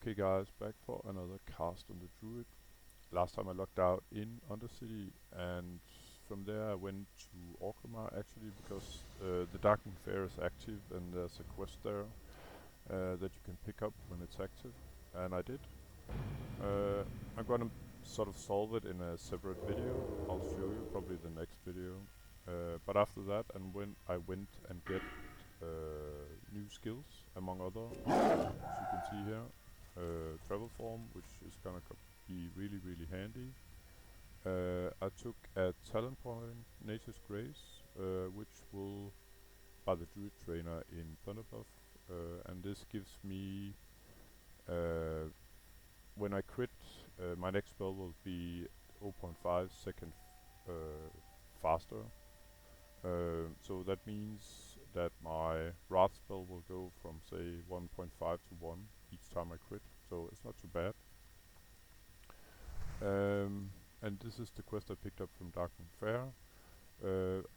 Okay guys, back for another cast on the druid. Last time I logged out in Undercity, and from there I went to Orgrimmar actually because the Darkling Fair is active and there's a quest there that you can pick up when it's active, and I did. Uh, I'm gonna sort of solve it in a separate video. I'll show you probably the next video. But after that, and when I went and get new skills, among other, as you can see here, travel form, which is gonna be really handy. I took a talent point, Nature's Grace, which will by the druid trainer in Thunderbuff, and this gives me when I crit, my next spell will be 0.5 second faster. So that means that my Wrath spell will go from say 1.5 to 1 each time I crit, so it's not too bad. And this is the quest I picked up from Darkling Fair.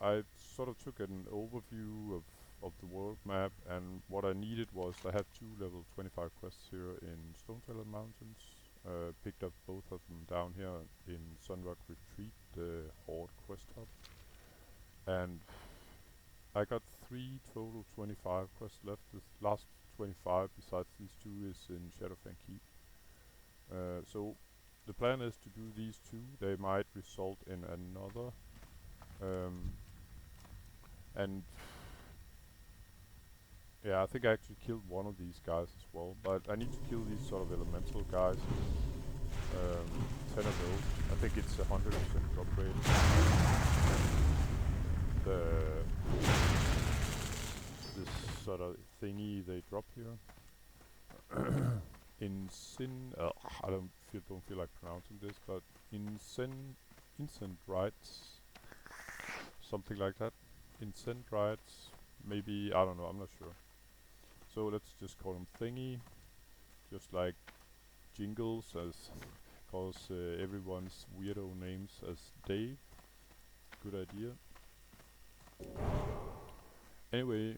I sort of took an overview of the world map, and what I needed was I had 2 level 25 quests here in Stonetalon Mountains. Picked up both of them down here in Sunrock Retreat, the Horde quest hub. And I got 3 total 25 quests left. The last 25 besides these 2 is in Shadowfang Keep. So the plan is to do these 2. They might result in another. And yeah, I think I actually killed one of these guys as well, but I need to kill these sort of elemental guys. 10 of those. I think it's 100% drop rate. This sort of thingy they drop here. I don't feel like pronouncing this, but incent rights, something like that. Incent rights, maybe, I don't know, I'm not sure. So let's just call him thingy, just like Jingles as calls everyone's weirdo names as Dave. Good idea. Anyway,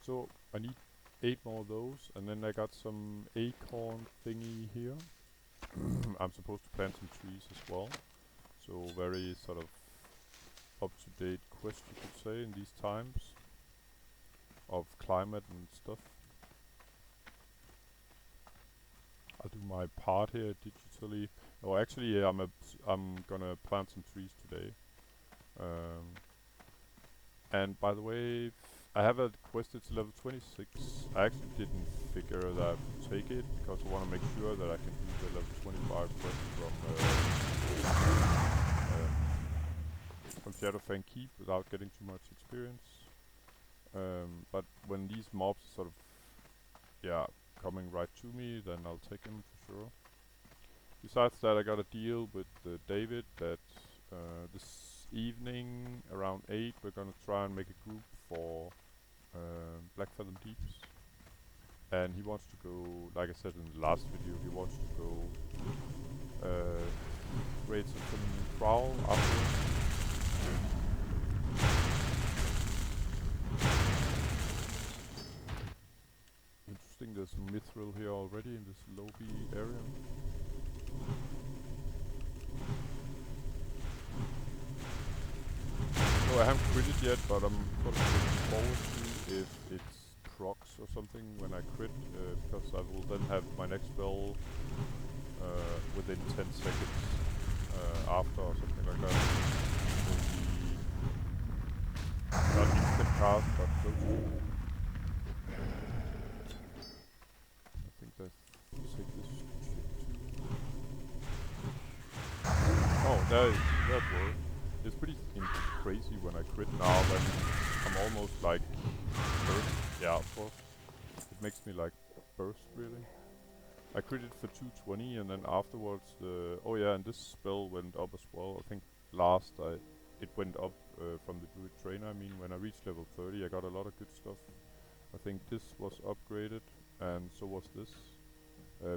so I need 8 more of those, and then I got some acorn thingy here. I'm supposed to plant some trees as well, so very sort of up-to-date quest, you could say, in these times of climate and stuff. I'll do my part here digitally. Oh, actually, yeah, I'm gonna plant some trees today. And by the way, I have a quest. It's level 26. I actually didn't figure that I would take it because I want to make sure that I can do the level 25 quest from Shadowfang Keep without getting too much experience. But when these mobs sort of, yeah, coming right to me, then I'll take them for sure. Besides that, I got a deal with David that this evening around 8 we're gonna try and make a group for Blackfathom Deeps, and he wants to go, like I said in the last video, he wants to go raid some Prowl afterwards. Interesting, there's some mithril here already in this lobby area. So I haven't critted yet, but I'm sort of looking forward to if it's procs or something when I crit, because I will then have my next spell within 10 seconds after or something like that. It will be not instant cast, but close to. I think that's take this shit too. Oh, that worked. It's pretty crazy when I crit now, then I'm almost like burst. Yeah, of course. It makes me like burst really. I critted for 220 and then afterwards oh yeah, and this spell went up as well. I think it went up from the druid trainer. I mean, when I reached level 30 I got a lot of good stuff. I think this was upgraded and so was this,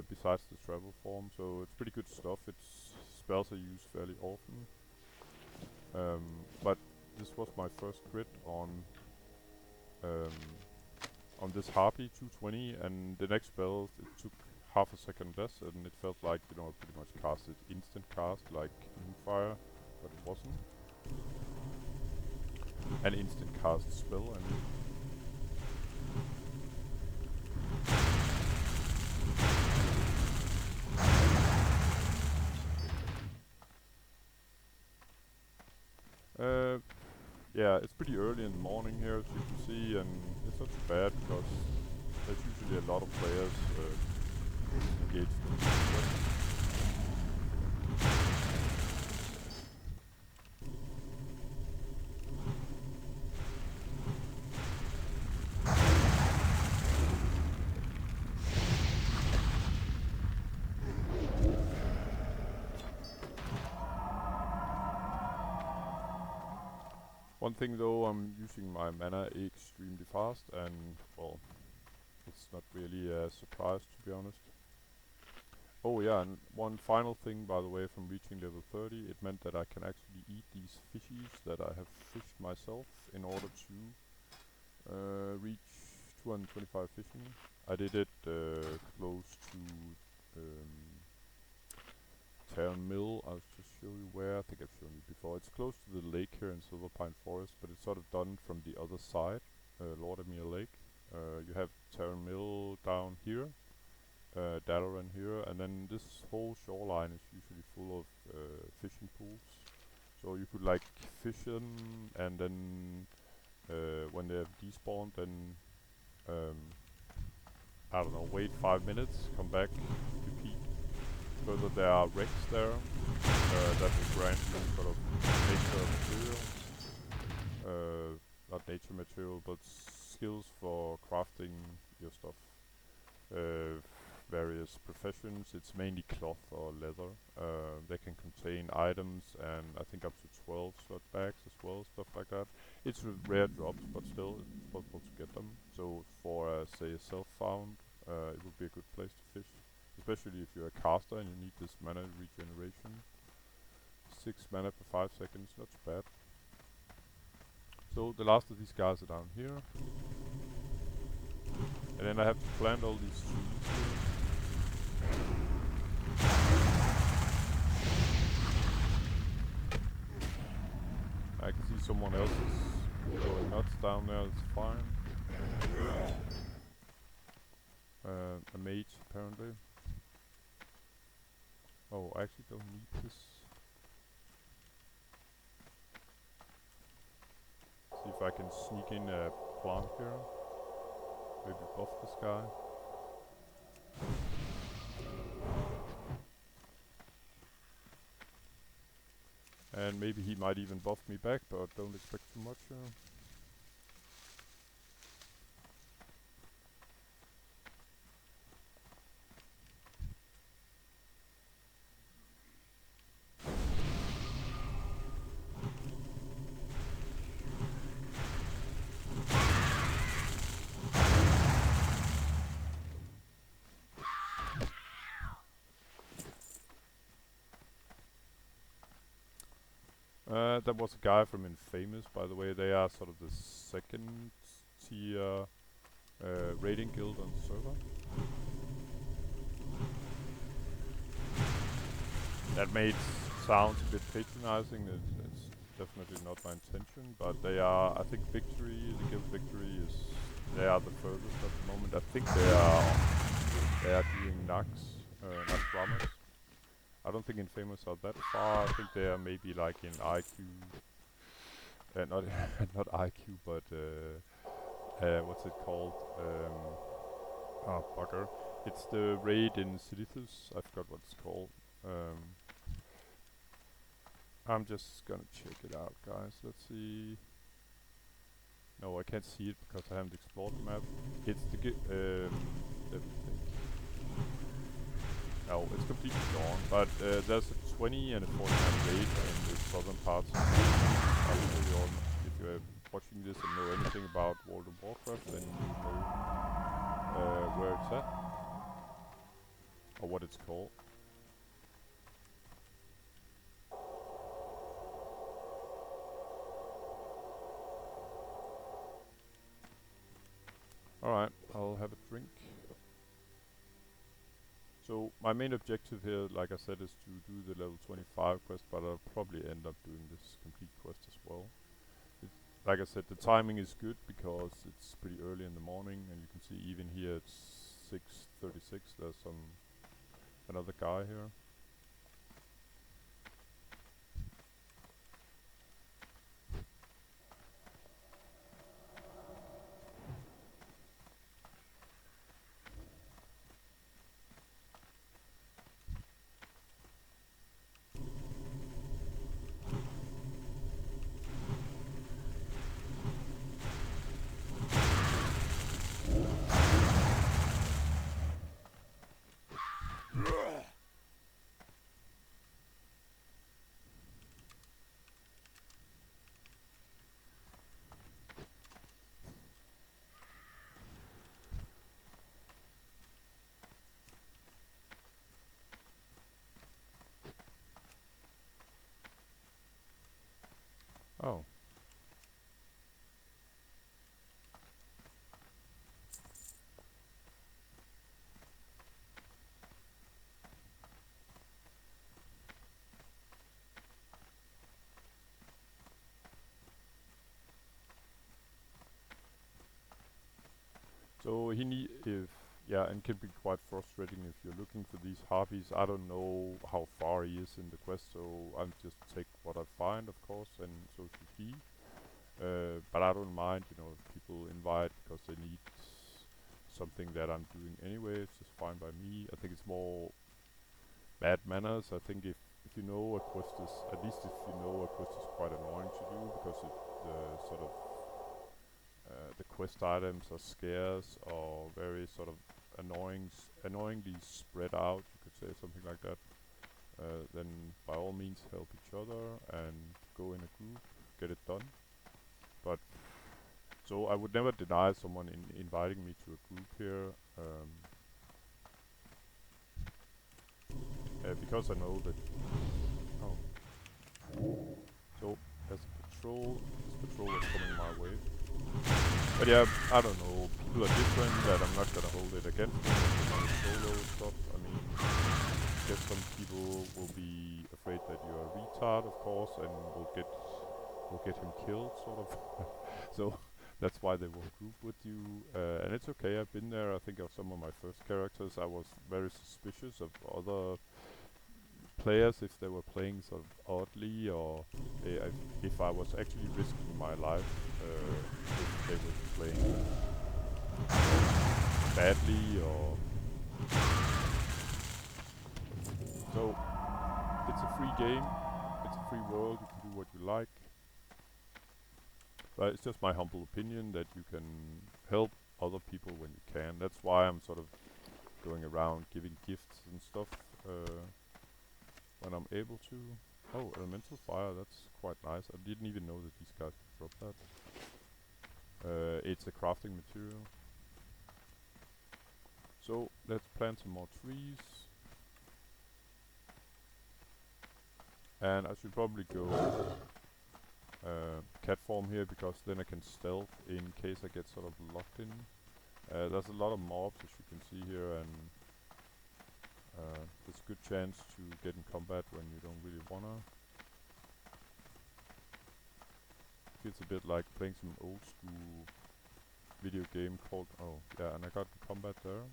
besides the travel form, so it's pretty good stuff. It's spells I use fairly often. But this was my first crit on this Harpy 220, and the next spell it took half a second less, and it felt like, you know, I pretty much casted instant cast like Moonfire, but it wasn't. An instant cast spell, I mean. Yeah, it's pretty early in the morning here, as you can see, and it's not too bad because there's usually a lot of players engaged in this quest. One thing though, I'm using my mana extremely fast, and well, it's not really a surprise to be honest. Oh yeah, and one final thing by the way, from reaching level 30, it meant that I can actually eat these fishies that I have fished myself in order to reach 225 fishing. I did it close to Town Mill. I'll just show you where. I think I've shown you before. It's close to the lake here in Silver Pine Forest, but it's sort of done from the other side, Lordemere Lake. You have Terran Mill down here, Dalaran here, and then this whole shoreline is usually full of fishing pools. So you could like fish them, and then when they have despawned, then I don't know, wait 5 minutes, come back, repeat. Further there are wrecks there that will grant you sort of nature material. Not nature material, but skills for crafting your stuff. Various professions, it's mainly cloth or leather. They can contain items and I think up to 12 slot bags as well, stuff like that. It's rare drops, but still it's possible to get them. So for say a self-found, it would be a good place to fish. Especially if you're a caster and you need this mana regeneration. 6 mana per 5 seconds, not too bad. So the last of these guys are down here. And then I have to plant all these trees here. I can see someone else is going nuts down there, that's fine. A mage apparently. Oh, I actually don't need this. See if I can sneak in a plant here. Maybe buff this guy. And maybe he might even buff me back, but don't expect too much. That was a guy from Infamous, by the way. They are sort of the second tier raiding guild on the server. That made sounds a bit patronizing. It's definitely not my intention, but they are. I think Victory, the guild Victory, is they are the furthest at the moment. I think they are doing Nax Ramas. I don't think Infamous are that far. I think they are maybe like in IQ. Not not IQ, but what's it called? Bugger. It's the raid in Silithus. I forgot what it's called. I'm just gonna check it out, guys. Let's see. No, I can't see it because I haven't explored the map. It's the let me think. No, it's completely gone. But there's a 20 and a 49 raid in the southern parts. If you're watching this and know anything about World of Warcraft, then you know where it's at or what it's called. Alright, I'll have a drink. So my main objective here, like I said, is to do the level 25 quest, but I'll probably end up doing this complete quest as well. Like I said, the timing is good because it's pretty early in the morning, and you can see even here it's 6:36. There's another guy here. Oh. So he need if yeah, and can be quite frustrating if you're looking for these harpies. I don't know how far he is in the quest, so I'm just take what I find, of course, and so should he. But I don't mind, you know, if people invite because they need something that I'm doing anyway. It's just fine by me. I think it's more bad manners. I think if you know a quest is, at least if you know a quest is quite annoying to do because it sort of the quest items are scarce or very sort of annoyingly spread out. You could say something like that. Then by all means help each other and go in a group, get it done. But so I would never deny someone inviting me to a group here, because I know that. Oh, so there's a patrol. This patrol is coming my way. But yeah, I don't know. People are different, and I'm not gonna hold it against them if they want solo stuff. I mean, I guess some people will be afraid that you're a retard, of course, and will get him killed, sort of. So that's why they won't group with you, and it's okay. I've been there. I think of some of my first characters. I was very suspicious of other players if they were playing sort of oddly, or if I was actually risking my life, if they were playing badly, or so. It's a free game. It's a free world. You can do what you like. But it's just my humble opinion that you can help other people when you can. That's why I'm sort of going around giving gifts and stuff when I'm able to. Oh, elemental fire, that's quite nice. I didn't even know that these guys could drop that. It's a crafting material. So let's plant some more trees. And I should probably go cat form here because then I can stealth in case I get sort of locked in. There's a lot of mobs as you can see here, and there's a good chance to get in combat when you don't really wanna. Feels a bit like playing some old school video game called, oh yeah, and I got in combat there.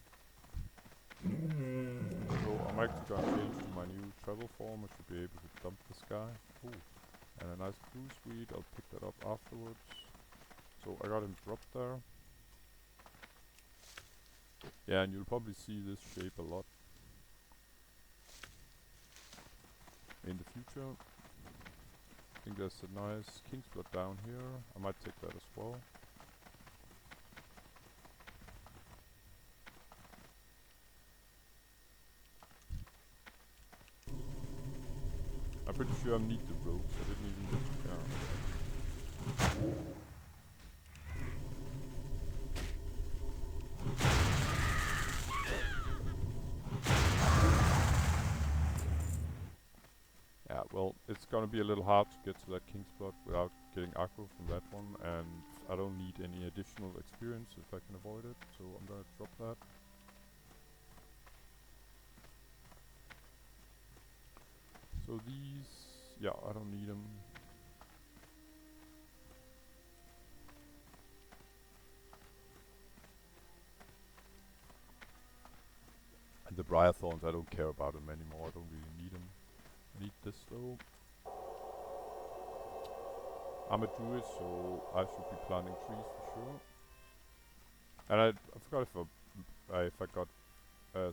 So I'm actually gonna change to my new travel form. I should be able to dump this guy. Ooh. And a nice blue sweet, I'll pick that up afterwards. So I got him dropped there. Yeah, and you'll probably see this shape a lot in the future. I think there's a nice king's blood down here. I might take that as well. I'm pretty sure I need the ropes. I didn't even get to count. Yeah, well, it's gonna be a little hard to get to that king's blood without getting aggro from that one, and I don't need any additional experience if I can avoid it, so I'm gonna drop that. So these, yeah, I don't need them. And the briar thorns, I don't care about them anymore. I don't really need them. I need this though. I'm a druid, so I should be planting trees for sure. And I forgot if I got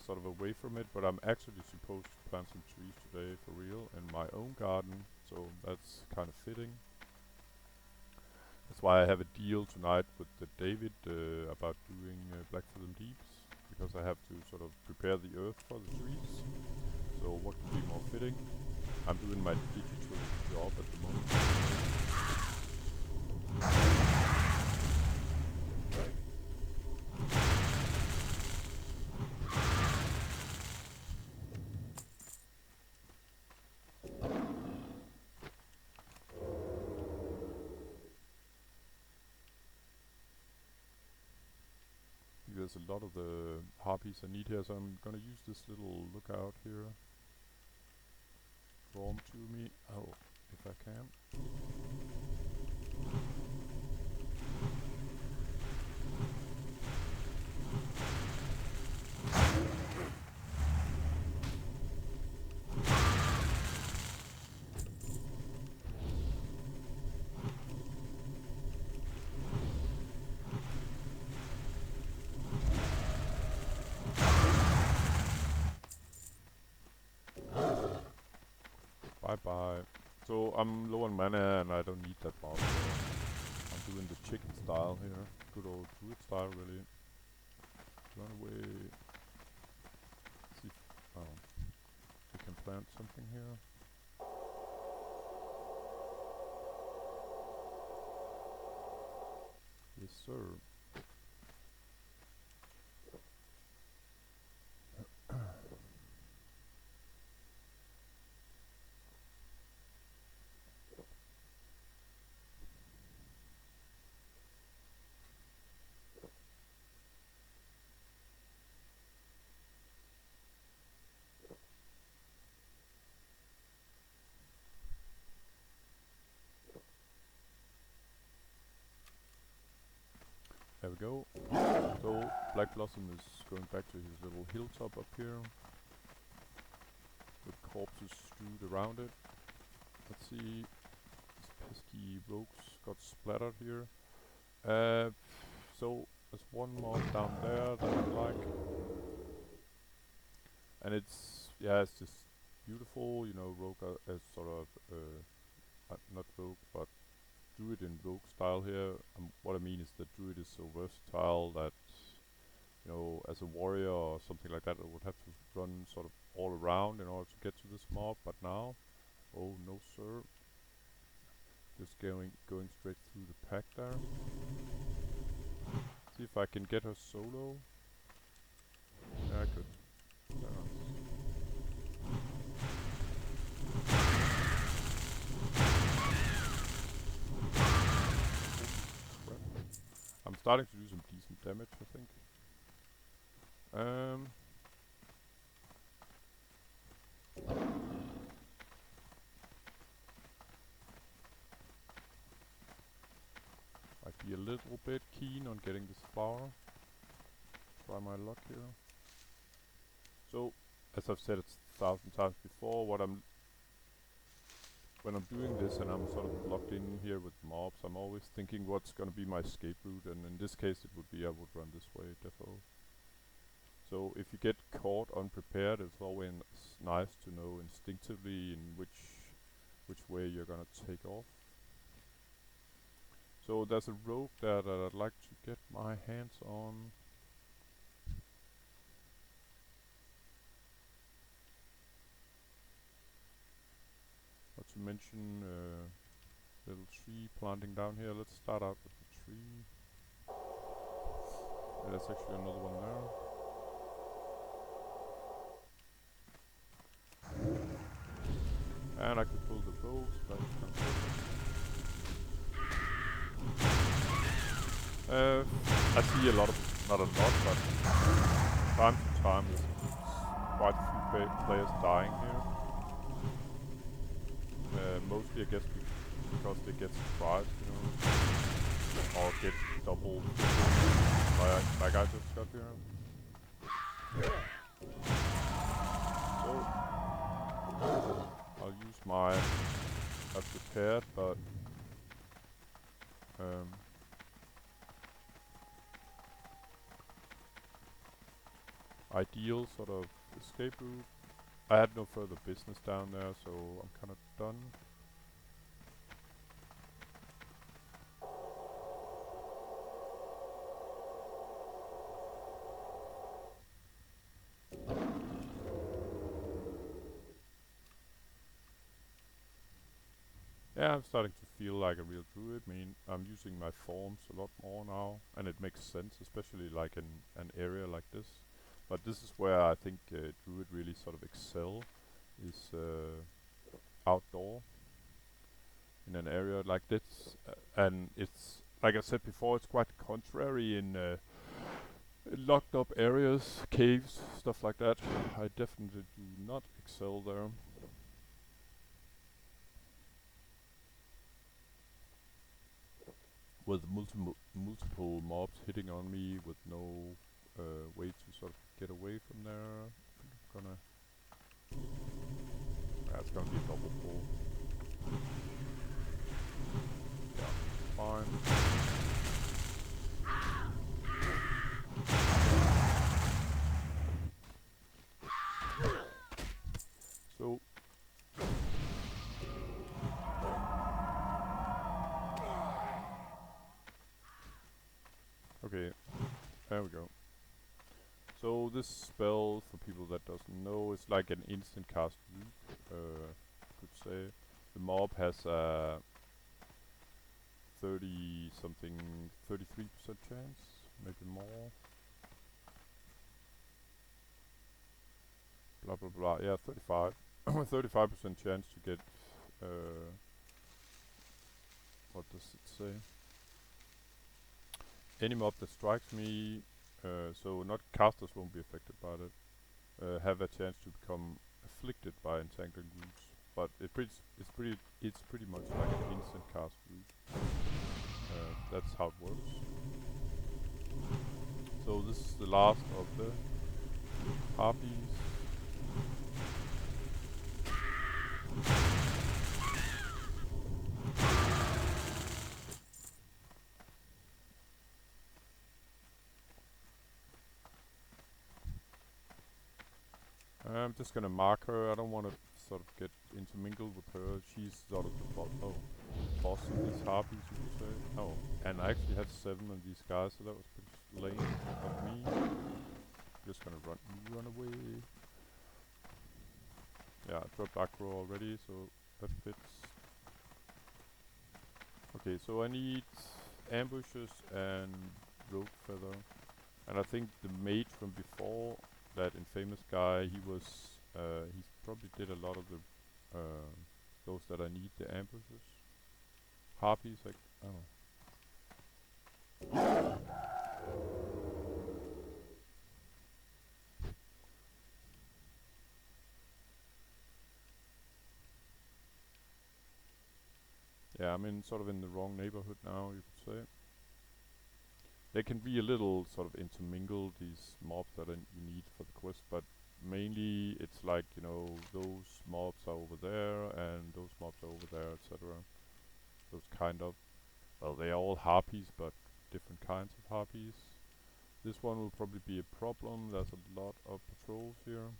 sort of away from it, but I'm actually supposed to plant some trees today for real in my own garden, so that's kind of fitting. That's why I have a deal tonight with David about doing Blackfilm Deeps, because I have to sort of prepare the earth for the trees. So what could be more fitting? I'm doing my digital job at the moment. There's a lot of the harpies I need here, so I'm gonna use this little lookout here. Draw 'em to me. Oh, if I can. Bye bye. So I'm low on mana and I don't need that mob. So I'm doing the chicken style here. Good old druid style, really. Run away. See if, oh, we can plant something here. Yes, sir. There we go. So Black Blossom is going back to his little hilltop up here, with corpses strewed around it. Let's see. These pesky rogues got splattered here. So there's one mob down there that I like, and it's just beautiful. You know, rogue as sort of not rogue, but druid in rogue style here. What I mean is that druid is so versatile that, you know, as a warrior or something like that, I would have to run sort of all around in order to get to this mob. But now, oh no sir, just going straight through the pack there. See if I can get her solo. Yeah, I could. I'm starting to do some decent damage, I think. Might be a little bit keen on getting this flower. Try my luck here. So, as I've said it 1,000 times before, when I'm doing this and I'm sort of locked in here with mobs, I'm always thinking what's gonna be my escape route, and in this case it would be I would run this way, defo. So if you get caught unprepared, it's always nice to know instinctively in which way you're gonna take off. So there's a rogue there that I'd like to get my hands on. Not to mention little tree planting down here. Let's start out with the tree. There's actually another one there. And I could pull the rogues, but I see a lot of, not a lot, but time to time there's quite a few players dying here. mostly I guess because they get surprised, you know, or get double like I just got here. So I'll use my as prepared, but ideal sort of escape route. I had no further business down there, so I'm kind of done. Yeah, I'm starting to feel like a real druid. I mean, I'm using my forms a lot more now, and it makes sense, especially like in an area like this. But this is where I think druid really sort of excel, is outdoor in an area like this, and it's like I said before, it's quite contrary in locked up areas, caves, stuff like that. I definitely do not excel there. With multiple mobs hitting on me with no way to sort of get away from there. I think I'm gonna... That's gonna be a double pull. Yeah, fine. So... Okay, there we go. So this spell, for people that doesn't know, is like an instant cast root, could say. The mob has a 30 something, 33% chance, maybe more. Blah blah blah, yeah, 35. 35% chance to get, what does it say? Any mob that strikes me, so not casters won't be affected by that, have a chance to become afflicted by entangling roots. But it's pretty much like an instant cast root. That's how it works. So this is the last of the harpies. I'm just gonna mark her. I don't want to sort of get intermingled with her. She's sort of the boss of these harpies, you could say. Oh, and I actually had 7 of these guys, so that was pretty lame of me. Just gonna run away. Yeah, I dropped aggro already, so that fits. Okay, so I need ambushes and rogue feather. And I think the mage from before, that infamous guy, he probably did a lot of the those that I need, the ambushes. Harpies, like, oh. Yeah, I'm in sort of in the wrong neighborhood now, you could say. They can be a little sort of intermingled, these mobs that you need for the quest, but mainly it's like, you know, those mobs are over there and those mobs are over there, etc. Those kind of, well, they are all harpies, but different kinds of harpies. This one will probably be a problem. There's a lot of patrols here.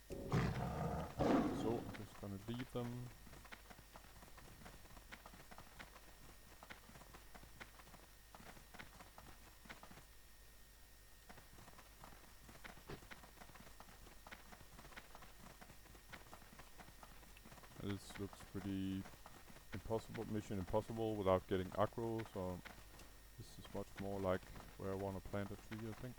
So I'm just gonna leave them. This looks pretty impossible, mission impossible without getting aggro, so this is much more like where I want to plant a tree, I think.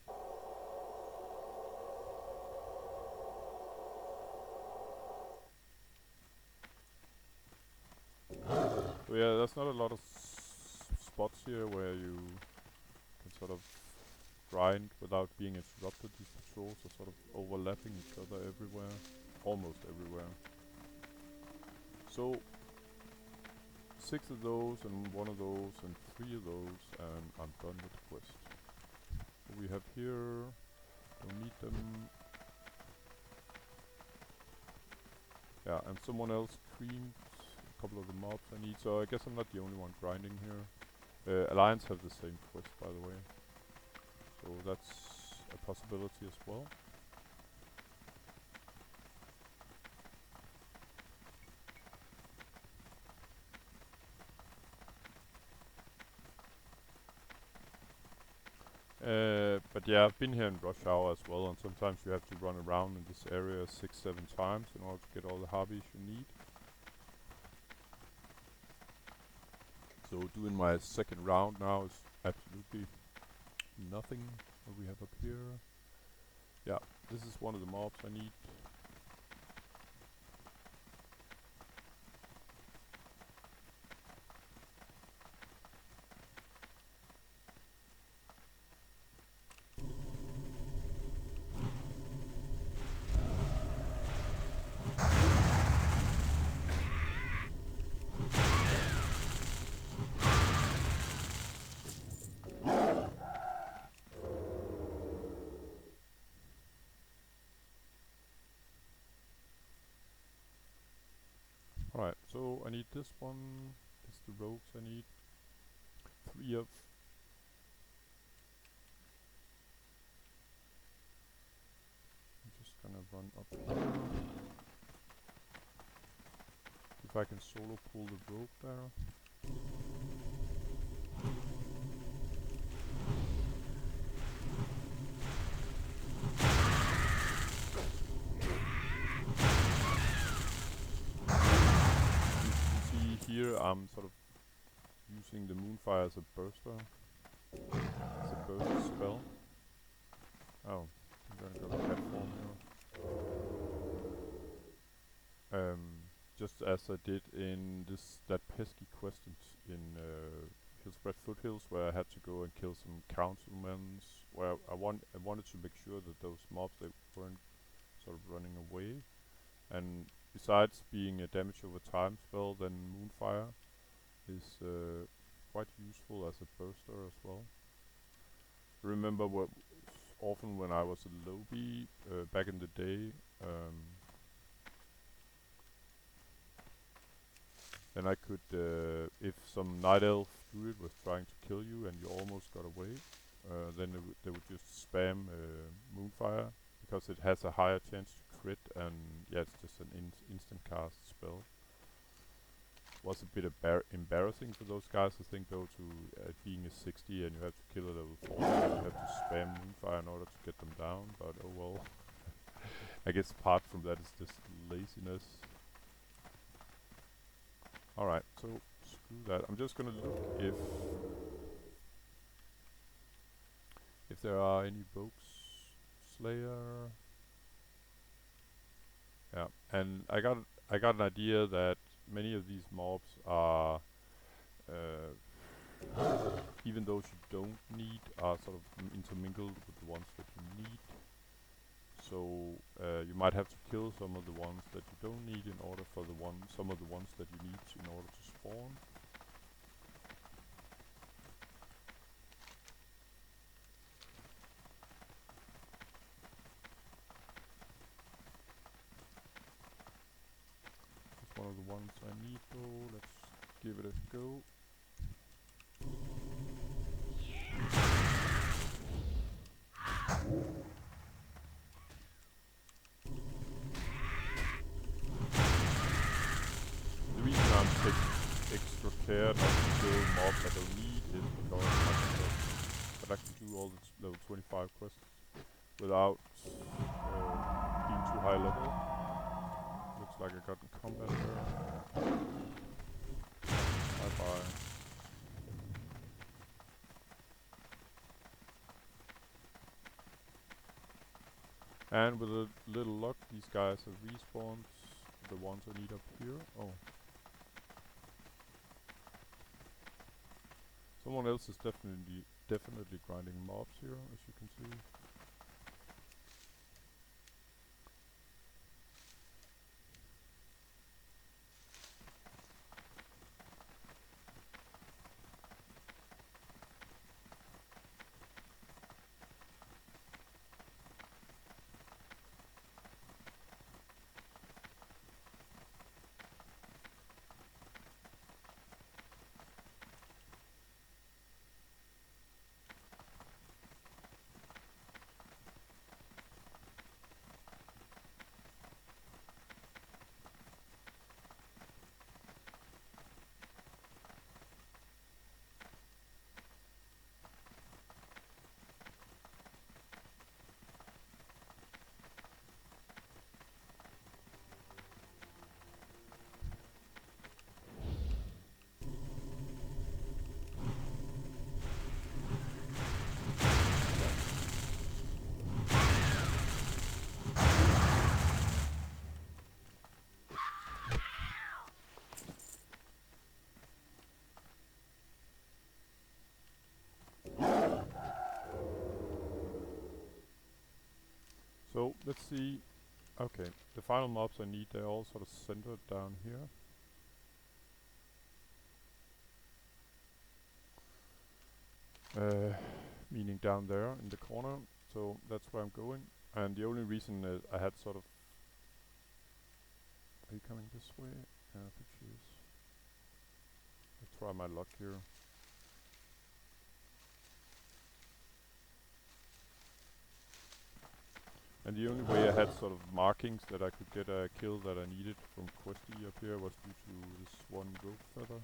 So yeah, there's not a lot of spots here where you can sort of grind without being interrupted. These patrols are sort of overlapping each other everywhere, almost everywhere. So 6 of those and 1 of those and 3 of those and I'm done with the quest. What we have here, don't need them. Yeah, and someone else creamed a couple of the mobs I need, so I guess I'm not the only one grinding here. Alliance have the same quest, by the way, so that's a possibility as well. But yeah, I've been here in rush hour as well, and sometimes you have to run around in this area 6-7 times in order to get all the hobbies you need. So doing my second round now is absolutely nothing. What we have up here? Yeah, this is one of the mobs I need. Alright, so I need this one. It's the rogues I need. 3 of. I'm just gonna run up here. If I can solo pull the rope there. You see here I'm sort of using the Moonfire as a burster. It's a burst spell. Oh, I'm gonna go cat form here. Just as I did in that pesky quest in Hillspread Foothills, where I had to go and kill some councilmen, where I wanted to make sure that those mobs, they weren't sort of running away. And besides being a damage over time spell, then Moonfire is quite useful as a burster as well. Remember what often when I was a lobby back in the day, then I could, if some night elf druid was trying to kill you and you almost got away, then they would just spam Moonfire, because it has a higher chance to crit, and yeah, it's just an instant cast spell. Was a bit embarrassing for those guys, I think, though, to being a 60 and you have to kill a level 40 and you have to spam Moonfire in order to get them down, but oh well. I guess apart from that it's just laziness. Alright, so screw that. I'm just gonna look if there are any Rogues Slayer. Yeah, and I got an idea that many of these mobs are, even those you don't need, are sort of intermingled with the ones that you need. So you might have to kill some of the ones that you don't need in order for some of the ones that you need in order to spawn. That's one of the ones I need though. Let's give it a go. The reason I'm taking extra care not to kill mobs I don't need is because I can do all the level 25 quests without being too high level. Looks like I got in combat there. Bye bye. And with a little luck, these guys have respawned. The ones I need up here. Oh. Someone else is definitely grinding mobs here, as you can see. So let's see. Okay, the final mobs I need, they're all sort of centered down here. Meaning down there in the corner. So that's where I'm going. And the only reason I had sort of... Are you coming this way? Yeah, I think she is. Let's try my luck here. And the only way I had sort of markings that I could get a kill that I needed from Questy up here was due to this one rope feather.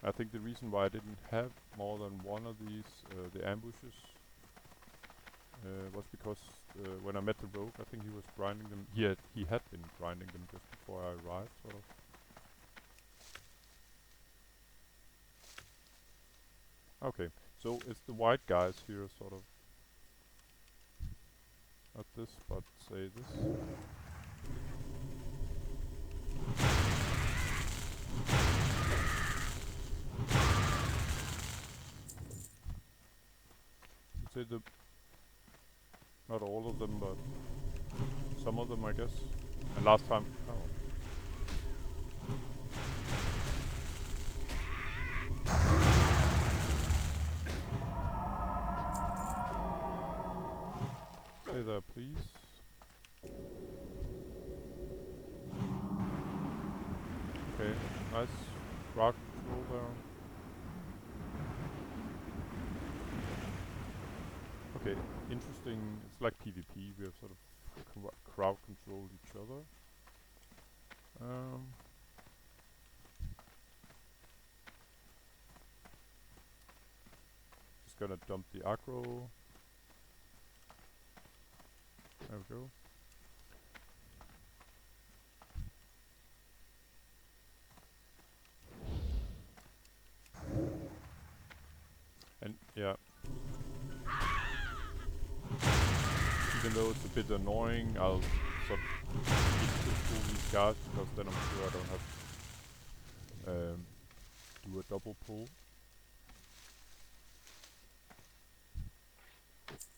I think the reason why I didn't have more than one of these, the ambushes, was because when I met the rogue, I think he was grinding them. He had been grinding them just before I arrived, sort of. Okay, so it's the white guys here, sort of. Not this, but say this. Say the... Not all of them, but some of them, I guess. And last time... Oh. Stay there, please. Okay, nice crowd control there. Okay, interesting. It's like PvP. We have sort of crowd controlled each other. Just gonna dump the aggro. There we go. And yeah, even though it's a bit annoying, I'll sort of pull these guys because then I'm sure I don't have to do a double pull.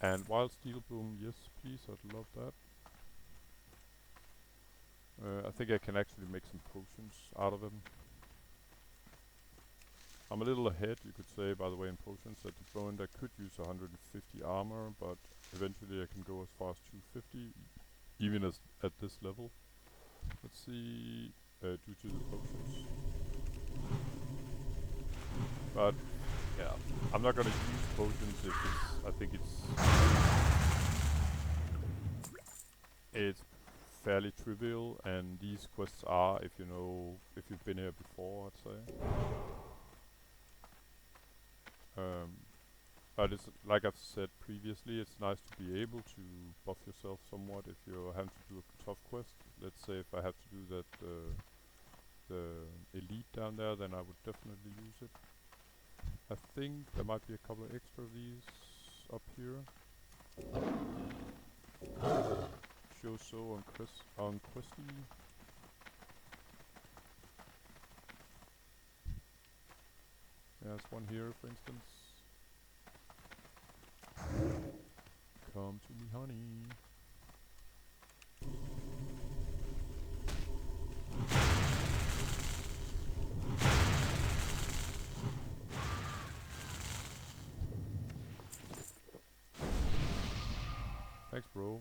And wild steel bloom, yes please, I'd love that. I think I can actually make some potions out of them. I'm a little ahead, you could say, by the way, in potions. At the moment I could use 150 armor, but eventually I can go as far as 250, even as at this level. Let's see, due to the potions. But yeah, I'm not gonna use potions if it's... I think it's fairly trivial, and these quests are, if you know, if you've been here before, I'd say. But it's like I've said previously, it's nice to be able to buff yourself somewhat if you're having to do a tough quest. Let's say if I have to do that, the elite down there, then I would definitely use it. I think there might be a couple of extra of these up here. Show so on Questy. There's one here, for instance. Come to me, honey. Thanks, bro.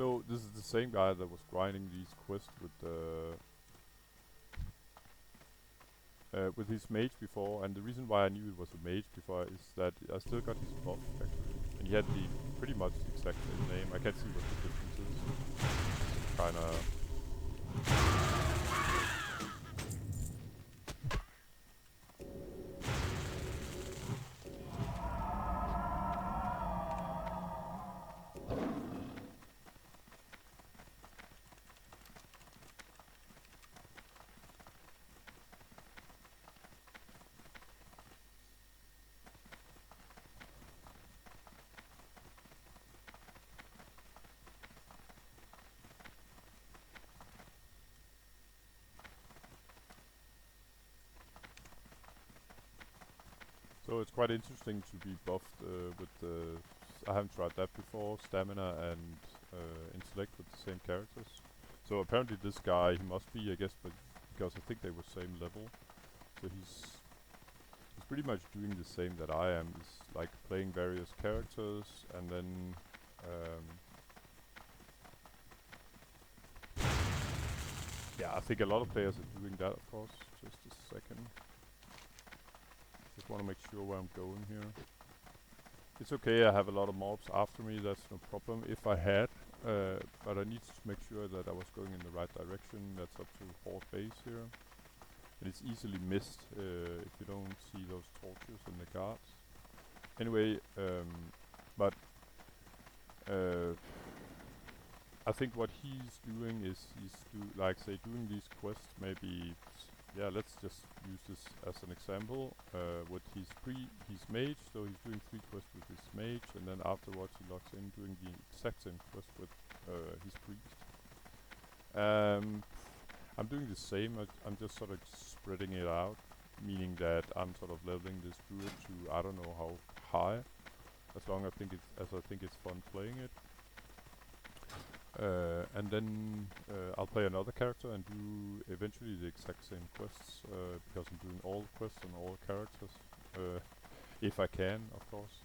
So this is the same guy that was grinding these quests with his mage before, and the reason why I knew it was a mage before is that I still got his buff actually, and he had the pretty much the exact same name. I can't see what the difference is. Kinda. So it's quite interesting to be buffed with the. I haven't tried that before. Stamina and intellect with the same characters. So apparently this guy, he must be, I guess, but because I think they were same level. So he's pretty much doing the same that I am. He's like playing various characters and then. Yeah, I think a lot of players are doing that, of course. Just a second. Just want to make sure where I'm going here. It's okay, I have a lot of mobs after me, that's no problem. If I had, but I need to make sure that I was going in the right direction. That's up to Horde base here. And it's easily missed if you don't see those torches and the guards. Anyway, but I think what he's doing is doing these quests. Maybe, yeah, let's just use this as an example. With his mage, so he's doing 3 quests with his mage, and then afterwards he logs in doing the exact same quest with his priest. I'm doing the same. I'm just sort of spreading it out, meaning that I'm sort of leveling this druid to I don't know how high, as long as I think it's fun playing it. And then I'll play another character and do eventually the exact same quests, because I'm doing all quests on all characters, if I can, of course.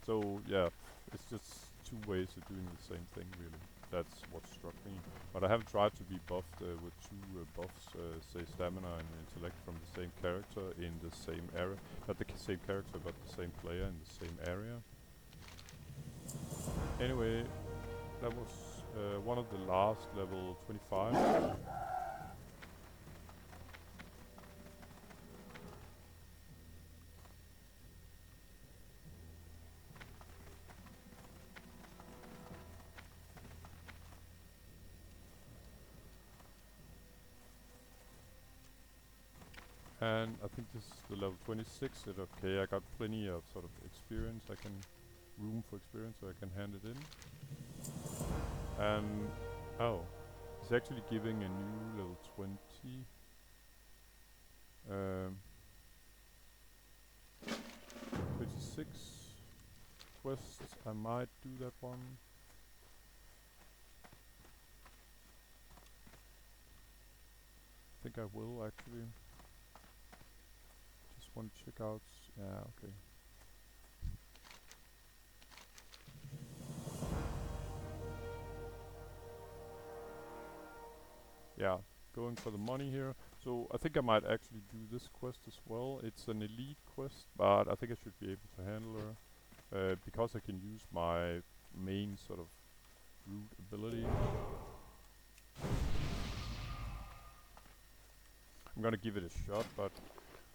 So yeah, it's just 2 ways of doing the same thing really. That's what struck me. But I haven't tried to be buffed with 2 buffs, say stamina and intellect from the same character in the same area. Not the same character, but the same player in the same area. Anyway, that was one of the last level 25. And I think this is the level 26. It's okay, I got plenty of sort of experience. Room for experience, so I can hand it in. And oh, it's actually giving a new level 20. 26 quests. I might do that one. I think I will actually. Just want to check out. Yeah, okay. Yeah, going for the money here. So I think I might actually do this quest as well. It's an elite quest, but I think I should be able to handle her. Because I can use my main sort of root ability. I'm gonna give it a shot, but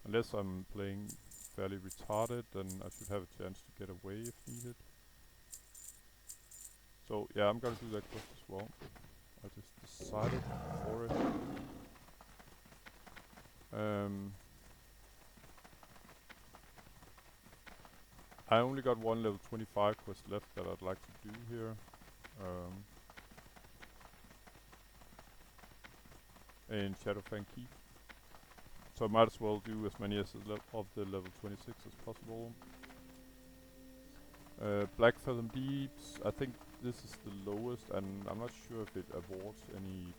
unless I'm playing fairly retarded, then I should have a chance to get away if needed. So yeah, I'm gonna do that quest as well. I just decided for it. I only got 1 level 25 quest left that I'd like to do here. In Shadowfang Keep. So I might as well do as many as of the level 26 as possible. Black Fathom Deeps, I think this is the lowest, and I'm not sure if it awards any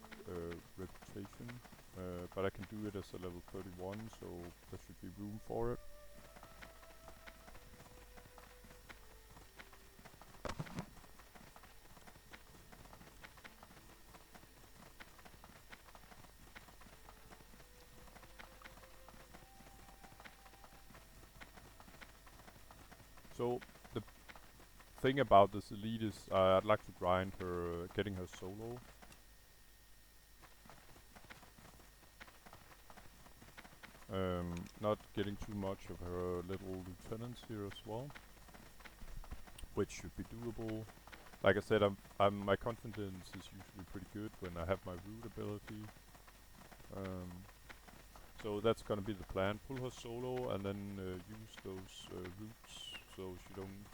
reputation. But I can do it as a level 31, so there should be room for it. So the thing about this elite is I'd like to grind her, getting her solo. Not getting too much of her little lieutenants here as well, which should be doable. Like I said, my confidence is usually pretty good when I have my root ability. So that's gonna be the plan. Pull her solo and then use those roots so she don't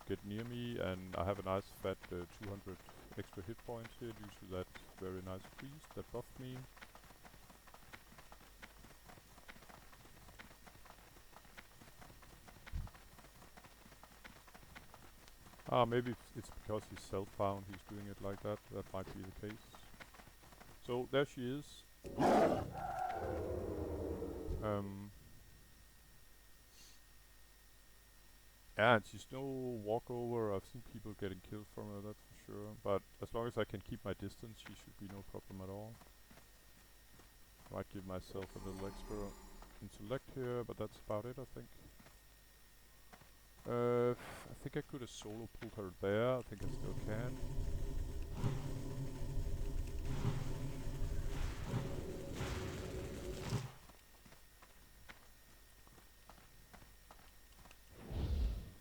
get near me, and I have a nice fat 200 extra hit points here due to that very nice priest that buffed me. Maybe it's because he's self-bound, he's doing it like that. That might be the case. So there she is. Yeah, and she's no walkover. I've seen people getting killed from her, that's for sure. But as long as I can keep my distance, she should be no problem at all. Might give myself a little extra intellect here, but that's about it, I think. I think I could have solo pulled her there. I think I still can.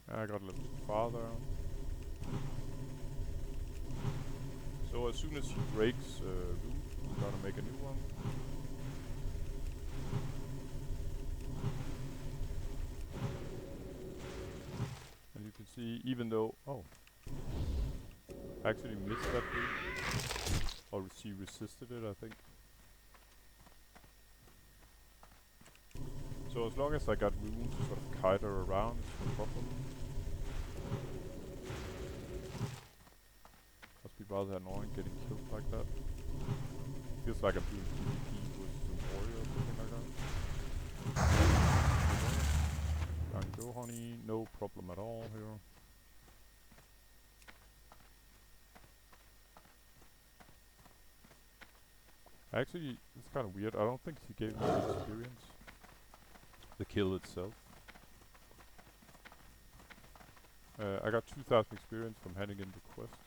I got a little bit farther. So as soon as she breaks root, I'm gonna make a new one. And you can see, even though I actually missed that root, or she resisted it, I think. So as long as I got room to sort of kite her around, it's no problem. Must be rather annoying getting killed like that. Feels like I'm doing PvP with the warrior or something like that. Down you go, honey. No problem at all here. Actually, it's kind of weird. I don't think she gave me the experience. The kill itself. I got 2,000 experience from handing in the quest.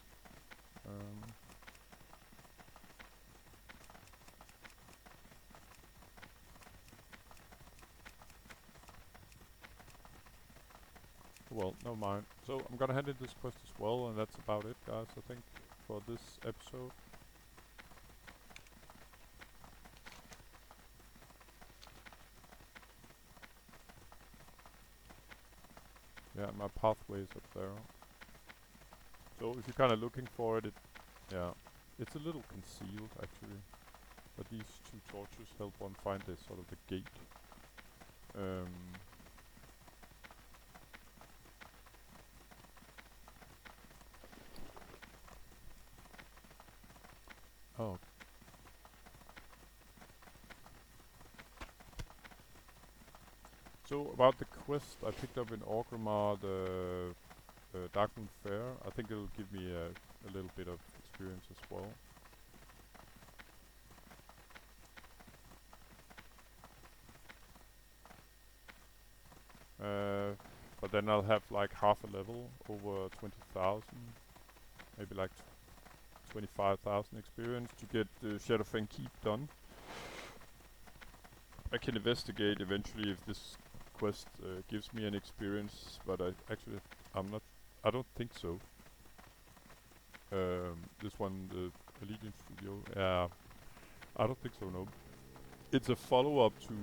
Well, never mind. So I'm gonna hand in this quest as well, and that's about it, guys, I think, for this episode. Yeah, my pathway is up there. So if you're kind of looking for it, yeah, it's a little concealed actually. But these two torches help one find the sort of the gate. Oh. So about the quest I picked up in Orgrimmar, the Darkmoon Fair, I think it'll give me a little bit of experience as well. But then I'll have like half a level, over 20,000, maybe like 25,000 experience to get the Shadowfang Keep done. I can investigate eventually if this quest gives me an experience, but I don't think so. This one, the Allegiance Studio, yeah, I don't think so, no. It's a follow-up to,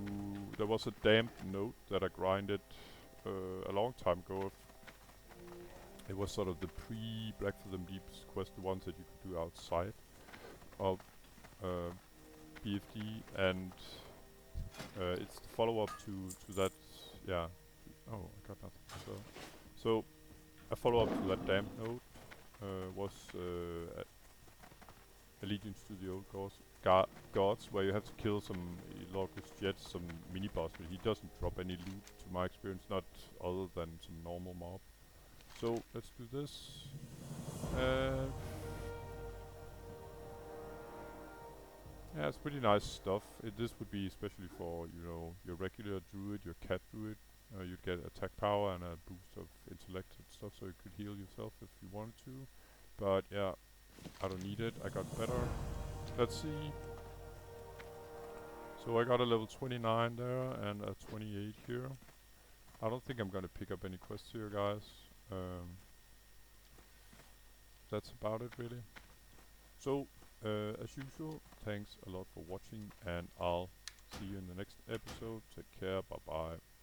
there was a damp note that I grinded a long time ago. It was sort of the pre-Black for them Deeps quest, the ones that you could do outside of BFD, and it's the follow-up to that, yeah. Oh, I got nothing. So a follow-up to that damp note was Allegiance to the Old Gods, where you have to kill some Locust Jets, some mini-boss, but he doesn't drop any loot to my experience, not other than some normal mob. So let's do this. Yeah, it's pretty nice stuff. This would be especially for, you know, your regular druid, your cat druid. You'd get attack power and a boost of intellect and stuff, so you could heal yourself if you wanted to. But yeah, I don't need it. I got better. Let's see. So I got a level 29 there and a 28 here. I don't think I'm gonna pick up any quests here, guys. That's about it, really. So, as usual, thanks a lot for watching, and I'll see you in the next episode. Take care. Bye bye.